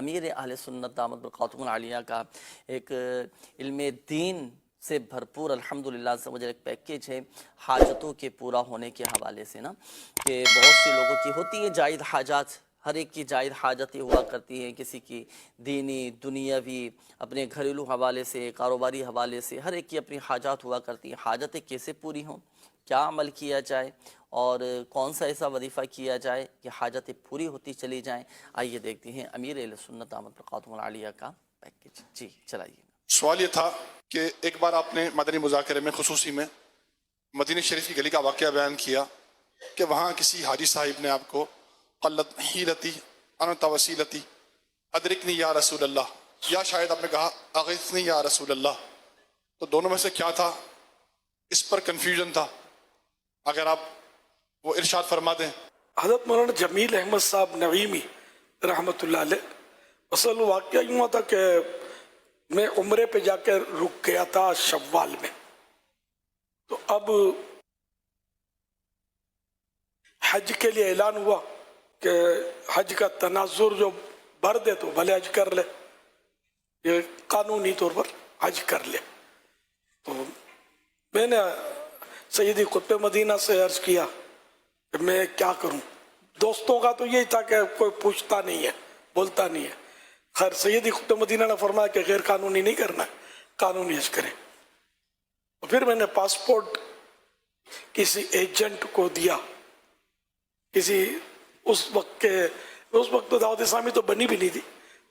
امیر اہل سنت دامت برکاتہم العالیہ کا ایک علم دین سے بھرپور الحمدللہ سے وجہ ایک پیکیج ہے حاجتوں کے پورا ہونے کے حوالے سے نا، کہ بہت سے لوگوں کی ہوتی ہے جائز حاجات، ہر ایک کی جائز حاجتیں ہوا کرتی ہیں، کسی کی دینی دنیاوی اپنے گھریلو حوالے سے کاروباری حوالے سے ہر ایک کی اپنی حاجات ہوا کرتی ہیں۔ حاجتیں کیسے پوری ہوں، کیا عمل کیا جائے اور کون سا ایسا وظیفہ کیا جائے کہ حاجتیں پوری ہوتی چلی جائیں، آئیے دیکھتے ہیں امیر اہل سنت دامت برکاتہم العالیہ کا پیکیج۔ جی چلائیے۔ سوال یہ تھا کہ ایک بار آپ نے مدنی مذاکرے میں خصوصی میں مدینہ شریف کی گلی کا واقعہ بیان کیا کہ وہاں کسی حاجی صاحب نے آپ کو قلت حیلتی انت وسیلتی ادرکنی یا رسول اللہ، یا شاید آپ نے کہا اغثنی یا رسول اللہ، تو دونوں میں سے کیا تھا؟ اس پر کنفیوژن تھا، اگر آپ وہ ارشاد فرما دیں۔ حضرت مولانا جمیل احمد صاحب نعیمی رحمۃ اللہ علیہ، اصل واقعہ یوں تھا کہ میں عمرے پہ جا کے رک گیا تھا شوال میں، تو اب حج کے لیے اعلان ہوا کہ حج کا تناظر جو بھر دے تو بھلے حج کر لے، یہ قانونی طور پر حج کر لے۔ تو میں نے سیدی قطب مدینہ سے عرض کیا کہ میں کیا کروں، دوستوں کا تو یہی تھا کہ کوئی پوچھتا نہیں ہے، بولتا نہیں ہے۔ خیر سیدی قطب مدینہ نے فرمایا کہ غیر قانونی نہیں کرنا ہے، قانونی حج کریں۔ پھر میں نے پاسپورٹ کسی ایجنٹ کو دیا، کسی اس وقت تو دعوت اسلامی تو بنی بھی نہیں تھی،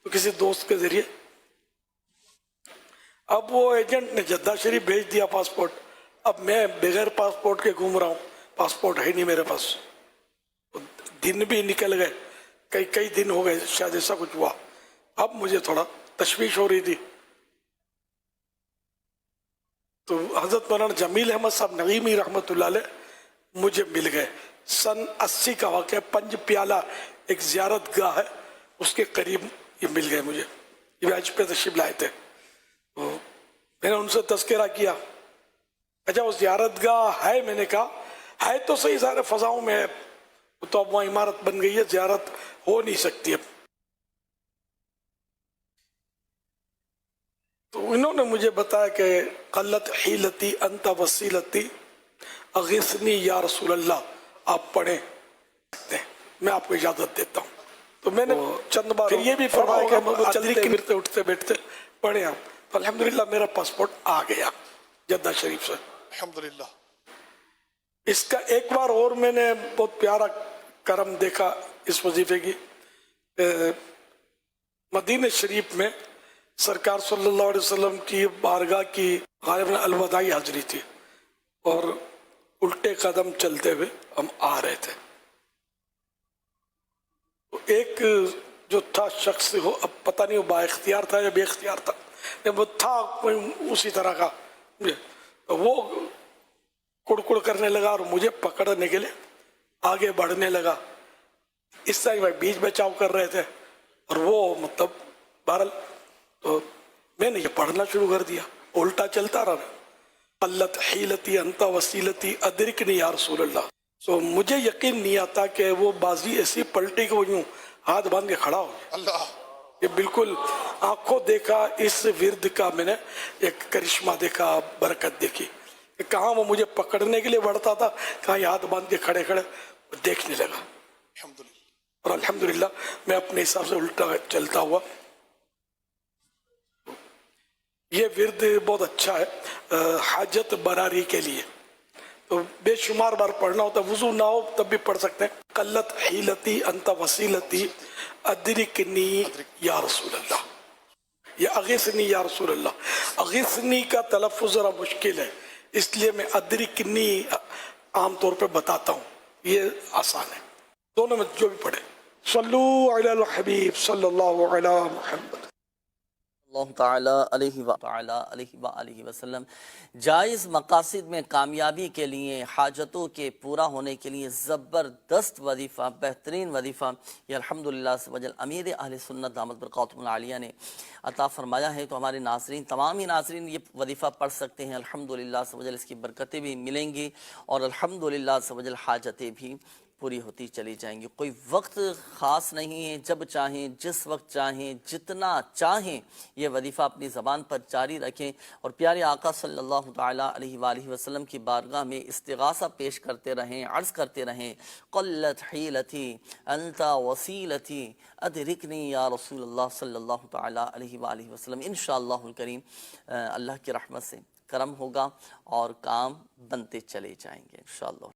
تو کسی دوست کے ذریعے اب وہ ایجنٹ نے جدہ شریف بھیج دیا پاسپورٹ۔ اب میں بغیر پاسپورٹ کے گھوم رہا ہوں، پاسپورٹ ہے نہیں میرے پاس، دن بھی نکل گئے، کئی دن ہو گئے، شاید ایسا کچھ ہوا۔ اب مجھے تھوڑا تشویش ہو رہی تھی، تو حضرت مولانا جمیل احمد صاحب نعیمی رحمۃ اللہ علیہ مجھے مل گئے۔ سن 80 کا واقعہ، پنج پیالہ ایک زیارت گاہ ہے، اس کے قریب یہ مل گئے مجھے، یہ حج پہ تشریف لائے تھے۔ تو میں نے ان سے تذکرہ کیا، اچھا وہ زیارت گاہ ہے؟ میں نے کہا ہے تو صحیح، سارے فضاؤں میں ہے، تو اب وہاں عمارت بن گئی ہے، زیارت ہو نہیں سکتی اب۔ تو انہوں نے مجھے بتایا کہ قلت حیلتی انت وسیلتی اغثنی یا رسول اللہ، آپ پڑھیں، میں آپ کو اجازت دیتا ہوں۔ تو میں نے چند بار پھر یہ بھی فرمایا کہ ہم چلتے پھرتے اٹھتے بیٹھتے پڑھیں آپ، تو الحمدللہ میرا پاسپورٹ آ گیا جدہ شریف سے الحمدللہ۔ اس کا ایک بار اور میں نے بہت پیارا کرم دیکھا اس وظیفے کی، مدینہ شریف میں سرکار صلی اللہ علیہ وسلم کی بارگاہ کی غالباً الوداعی حاضری تھی، اور الٹے قدم چلتے ہوئے ہم آ رہے تھے، تو ایک جو تھا شخص، وہ اب پتہ نہیں وہ با اختیار تھا یا بے اختیار تھا، وہ تھا اسی طرح کا، وہ کڑکڑ کرنے لگا اور مجھے پکڑنے کے لیے آگے بڑھنے لگا۔ اس طرح میں بیچ بچاؤ کر رہے تھے، اور وہ مطلب بہرحال تو میں نے یہ پڑھنا شروع کر دیا، الٹا چلتا رہا، قلت حیلتی انت وسیلتی ادرکنی یا رسول اللہ۔ تو مجھے یقین نہیں آتا کہ وہ بازی ایسی پلٹی کہ وہ یوں ہاتھ باندھ کے کھڑا ہو گیا۔ اللہ، یہ بالکل آنکھوں دیکھا اس ورد کا میں نے ایک کرشمہ دیکھا، برکت دیکھی، کہاں وہ مجھے پکڑنے کے لیے بڑھتا تھا، کہاں یہ ہاتھ باندھ کے کھڑے کھڑے دیکھنے لگا، الحمدللہ۔ اور الحمدللہ میں اپنے حساب سے الٹا چلتا ہوا۔ یہ ورد بہت اچھا ہے حاجت براری کے لیے، تو بے شمار بار پڑھنا ہوتا ہے، وضو نہ ہو تب بھی پڑھ سکتے ہیں۔ قلت حیلتی انت وسیلتی ادرکنی یا رسول اللہ، یہ اغثنی یا رسول اللہ۔ اغثنی کا تلفظ ذرا مشکل ہے، اس لیے میں ادرکنی عام طور پہ بتاتا ہوں، یہ آسان ہے، دونوں میں جو بھی پڑھے۔ صلو علی الحبیب صلی اللہ علی محمد اللہ تعالیٰ علیہ وآلہ وسلم۔ جائز مقاصد میں کامیابی کے لیے، حاجتوں کے پورا ہونے کے لیے زبردست وظیفہ، بہترین وظیفہ یہ الحمدللہ سے وجل امیر اہل سنت دامت برکاتہم العالیہ نے عطا فرمایا ہے۔ تو ہمارے ناظرین، تمام ہی ناظرین یہ وظیفہ پڑھ سکتے ہیں، الحمدللہ سے وجل اس کی برکتیں بھی ملیں گی، اور الحمدللہ سے وجل حاجتیں بھی پوری ہوتی چلی جائیں گی. کوئی وقت خاص نہیں ہے، جب چاہیں جس وقت چاہیں جتنا چاہیں یہ وظیفہ اپنی زبان پر جاری رکھیں اور پیارے آقا صلی اللہ تعالیٰ علیہ وآلہ وسلم کی بارگاہ میں استغاثہ پیش کرتے رہیں، عرض کرتے رہیں قلت حیلتی انت وسیلتی ادرکنی یا رسول اللہ صلی اللہ تعالیٰ علیہ وآلہ وسلم. انشاءاللہ الکریم اللہ کی رحمت سے کرم ہوگا اور کام بنتے چلے جائیں گے انشاءاللہ.